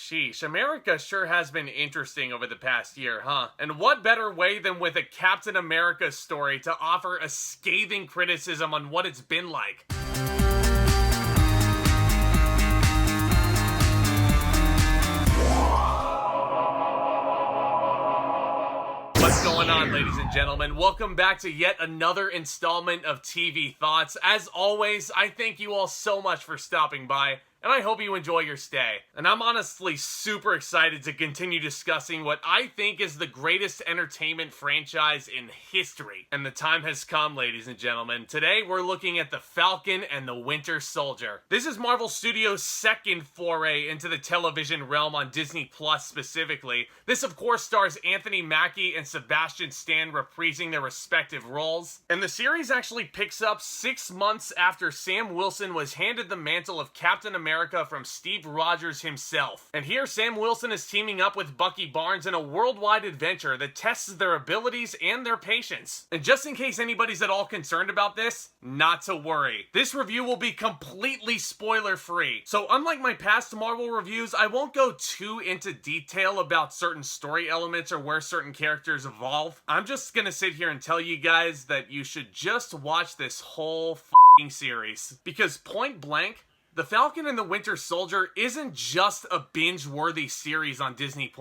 Sheesh, America sure has been interesting over the past year, huh? And what better way than with a Captain America story to offer a scathing criticism on what it's been like? What's going on, ladies and gentlemen? Welcome back to yet another installment of TV Thoughts. As always, I thank you all so much for stopping by, and I hope you enjoy your stay. And I'm honestly super excited to continue discussing what I think is the greatest entertainment franchise in history. And the time has come, ladies and gentlemen. Today, we're looking at the Falcon and the Winter Soldier. This is Marvel Studios' second foray into the television realm on Disney Plus specifically. This, of course, stars Anthony Mackie and Sebastian Stan reprising their respective roles. And the series actually picks up 6 months after Sam Wilson was handed the mantle of Captain America from Steve Rogers himself. And here Sam Wilson is teaming up with Bucky Barnes in a worldwide adventure that tests their abilities and their patience. And just in case anybody's at all concerned about this, not to worry. This review will be completely spoiler free. So unlike my past Marvel reviews, I won't go too into detail about certain story elements or where certain characters evolve. I'm just gonna sit here and tell you guys that you should just watch this whole f***ing series. Because point blank, The Falcon and the Winter Soldier isn't just a binge-worthy series on Disney+.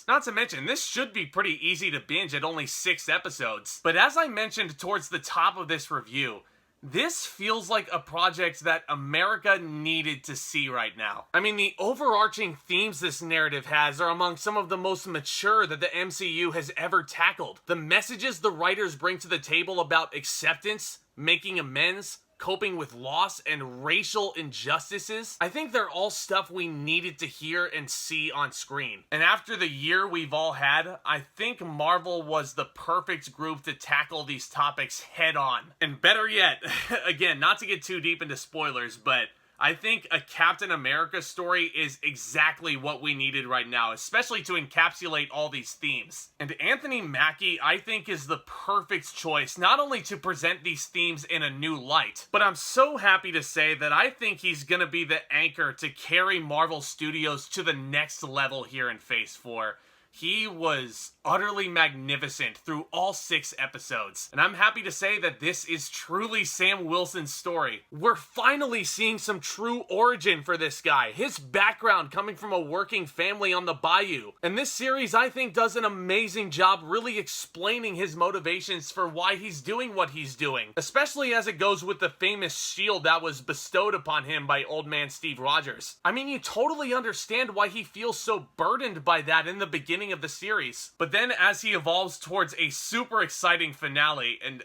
Not to mention, this should be pretty easy to binge at only 6 episodes. But as I mentioned towards the top of this review, this feels like a project that America needed to see right now. I mean, the overarching themes this narrative has are among some of the most mature that the MCU has ever tackled. The messages the writers bring to the table about acceptance, making amends, coping with loss, and racial injustices, I think they're all stuff we needed to hear and see on screen. And after the year we've all had, I think Marvel was the perfect group to tackle these topics head on. And better yet, again, not to get too deep into spoilers, but I think a Captain America story is exactly what we needed right now, especially to encapsulate all these themes. And Anthony Mackie, I think, is the perfect choice, not only to present these themes in a new light, but I'm so happy to say that I think he's gonna be the anchor to carry Marvel Studios to the next level here in Phase 4. He was utterly magnificent through all 6 episodes. And I'm happy to say that this is truly Sam Wilson's story. We're finally seeing some true origin for this guy. His background coming from a working family on the bayou. And this series, I think, does an amazing job really explaining his motivations for why he's doing what he's doing. Especially as it goes with the famous shield that was bestowed upon him by old man Steve Rogers. I mean, you totally understand why he feels so burdened by that in the beginning of the series. But then as he evolves towards a super exciting finale, and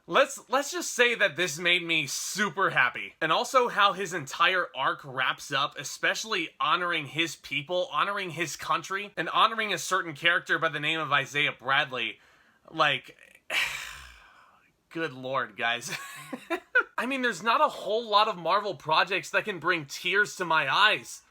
let's just say that this made me super happy. And also how his entire arc wraps up, especially honoring his people, honoring his country, and honoring a certain character by the name of Isaiah Bradley. Like, good lord, guys. I mean, there's not a whole lot of Marvel projects that can bring tears to my eyes.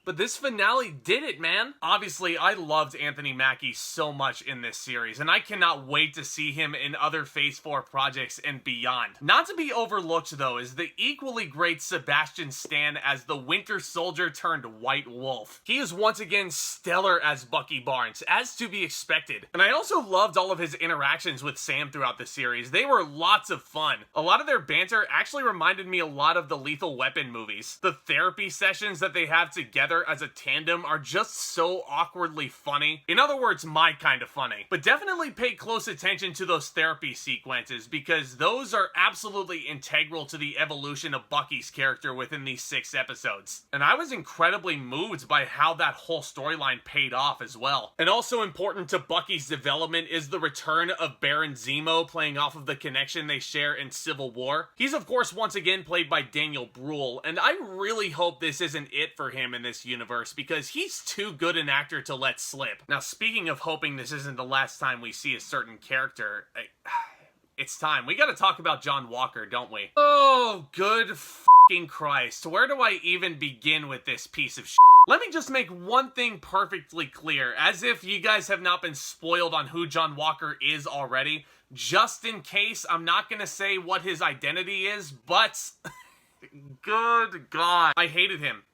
But this finale did it, man. Obviously, I loved Anthony Mackie so much in this series, and I cannot wait to see him in other Phase 4 projects and beyond. Not to be overlooked, though, is the equally great Sebastian Stan as the Winter Soldier turned White Wolf. He is once again stellar as Bucky Barnes, as to be expected. And I also loved all of his interactions with Sam throughout the series. They were lots of fun. A lot of their banter actually reminded me a lot of the Lethal Weapon movies. The therapy sessions that they have together as a tandem are just so awkwardly funny. In other words, my kind of funny. But definitely pay close attention to those therapy sequences, because those are absolutely integral to the evolution of Bucky's character within these 6 episodes. And I was incredibly moved by how that whole storyline paid off as well. And also important to Bucky's development is the return of Baron Zemo, playing off of the connection they share in Civil War. He's of course once again played by Daniel Bruhl, and I really hope this isn't it for him in this universe, because he's too good an actor to let slip. Now, speaking of hoping this isn't the last time we see a certain character, it's time. We gotta talk about John Walker, don't we? Oh, good f***ing Christ. Where do I even begin with this piece of shit? Let me just make one thing perfectly clear, as if you guys have not been spoiled on who John Walker is already. Just in case, I'm not gonna say what his identity is, but good God, I hated him.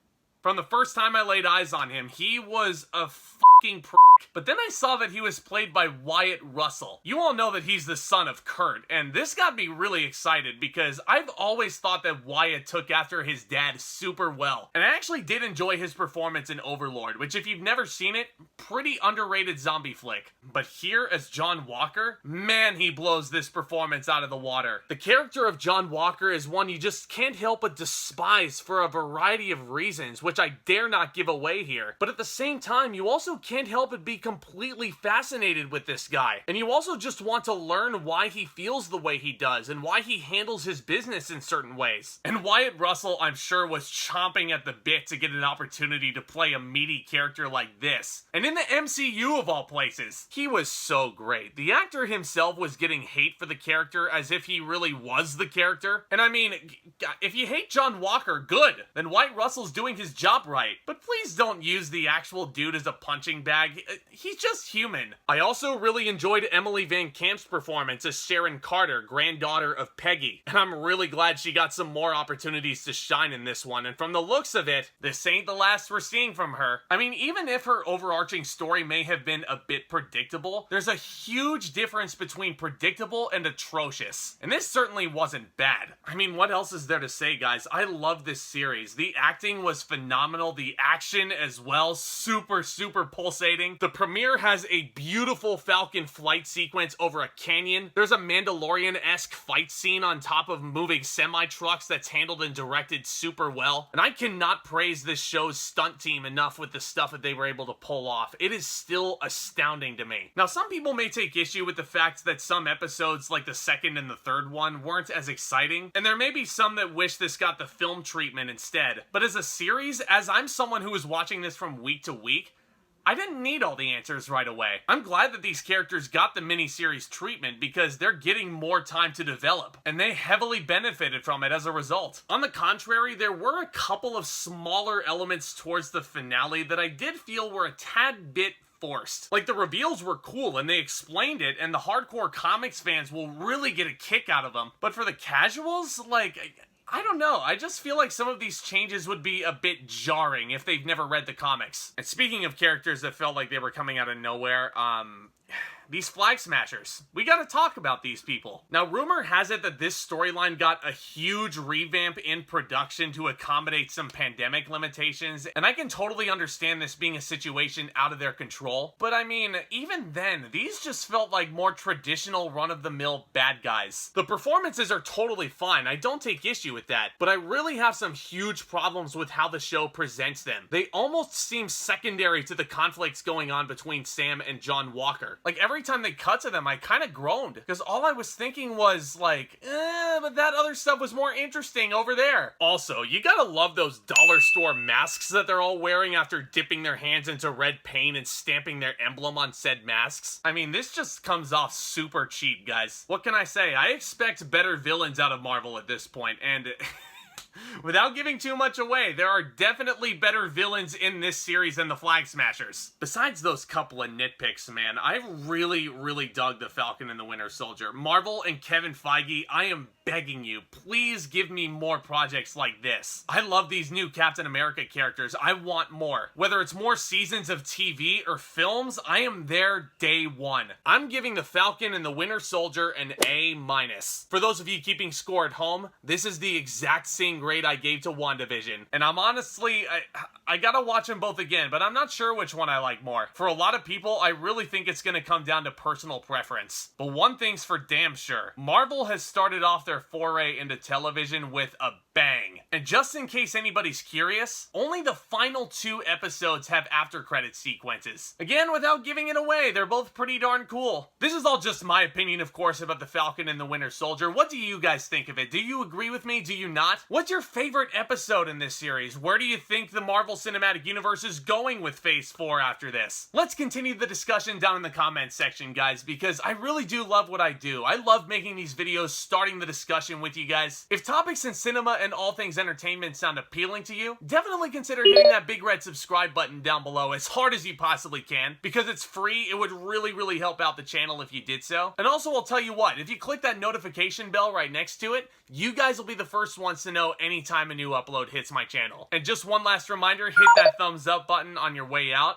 From the first time I laid eyes on him, he was a fucking prick. But then I saw that he was played by Wyatt Russell. You all know that he's the son of Kurt, and this got me really excited because I've always thought that Wyatt took after his dad super well. And I actually did enjoy his performance in Overlord, which if you've never seen it, pretty underrated zombie flick. But here as John Walker, man, he blows this performance out of the water. The character of John Walker is one you just can't help but despise for a variety of reasons, which I dare not give away here. But at the same time, you also can't help but be completely fascinated with this guy. And you also just want to learn why he feels the way he does and why he handles his business in certain ways. And Wyatt Russell, I'm sure, was chomping at the bit to get an opportunity to play a meaty character like this. And in the MCU of all places, he was so great. The actor himself was getting hate for the character as if he really was the character. And I mean, if you hate John Walker, good. Then Wyatt Russell's doing his job right. But please don't use the actual dude as a punching bag. He's just human. I also really enjoyed Emily VanCamp's performance as Sharon Carter, granddaughter of Peggy. And I'm really glad she got some more opportunities to shine in this one. And from the looks of it, this ain't the last we're seeing from her. I mean, even if her overarching story may have been a bit predictable, there's a huge difference between predictable and atrocious. And this certainly wasn't bad. I mean, what else is there to say, guys? I love this series. The acting was phenomenal. The action as well, super pulsating. The premiere has a beautiful Falcon flight sequence over a canyon. There's a Mandalorian-esque fight scene on top of moving semi-trucks that's handled and directed super well. And I cannot praise this show's stunt team enough with the stuff that they were able to pull off. It is still astounding to me. Now, some people may take issue with the fact that some episodes, like the second and the third one, weren't as exciting, and there may be some that wish this got the film treatment instead. But as a series, as I'm someone who is watching this from week to week, I didn't need all the answers right away. I'm glad that these characters got the miniseries treatment because they're getting more time to develop, and they heavily benefited from it as a result. On the contrary, there were a couple of smaller elements towards the finale that I did feel were a tad bit forced. Like, the reveals were cool and they explained it, and the hardcore comics fans will really get a kick out of them. But for the casuals, like, I don't know, I just feel like some of these changes would be a bit jarring if they've never read the comics. And speaking of characters that felt like they were coming out of nowhere, these flag smashers. We gotta talk about these people. Now, rumor has it that this storyline got a huge revamp in production to accommodate some pandemic limitations, and I can totally understand this being a situation out of their control, but I mean, even then, these just felt like more traditional run-of-the-mill bad guys. The performances are totally fine, I don't take issue with that, but I really have some huge problems with how the show presents them. They almost seem secondary to the conflicts going on between Sam and John Walker. Like, every time they cut to them, I kind of groaned, because all I was thinking was like, but that other stuff was more interesting over there. Also, you gotta love those dollar store masks that they're all wearing after dipping their hands into red paint and stamping their emblem on said masks. I mean, this just comes off super cheap, guys. What can I say? I expect better villains out of Marvel at this point, and without giving too much away, there are definitely better villains in this series than the Flag Smashers. Besides those couple of nitpicks, man, I really dug the Falcon and the Winter Soldier. Marvel and Kevin Feige, I am begging you, please give me more projects like this. I love these new Captain America characters. I want more. Whether it's more seasons of TV or films, I am there day one. I'm giving the Falcon and the Winter Soldier an A-. For those of you keeping score at home, this is the exact same grade I gave to WandaVision. And I'm honestly, I gotta watch them both again, but I'm not sure which one I like more. For a lot of people, I really think it's gonna come down to personal preference. But one thing's for damn sure, Marvel has started off their foray into television with a bang. And just in case anybody's curious, only the final 2 episodes have after credit sequences. Again, without giving it away, they're both pretty darn cool. This is all just my opinion, of course, about the Falcon and the Winter Soldier. What do you guys think of it? Do you agree with me? Do you not? What's your favorite episode in this series? Where do you think the Marvel Cinematic Universe is going with Phase 4 after this? Let's continue the discussion down in the comments section, guys, because I really do love what I do. I love making these videos, starting the discussion with you guys. If topics in cinema and all things entertainment sound appealing to you, definitely consider hitting that big red subscribe button down below as hard as you possibly can, because it's free. It would really help out the channel if you did so. And also, I'll tell you what, if you click that notification bell right next to it, you guys will be the first ones to know anytime a new upload hits my channel. And just one last reminder, hit that thumbs up button on your way out.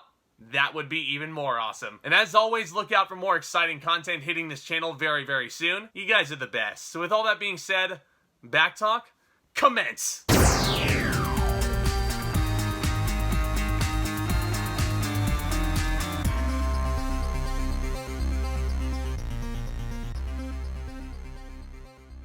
That would be even more awesome. And as always, look out for more exciting content hitting this channel very, very soon. You guys are the best. So with all that being said, back talk, commence!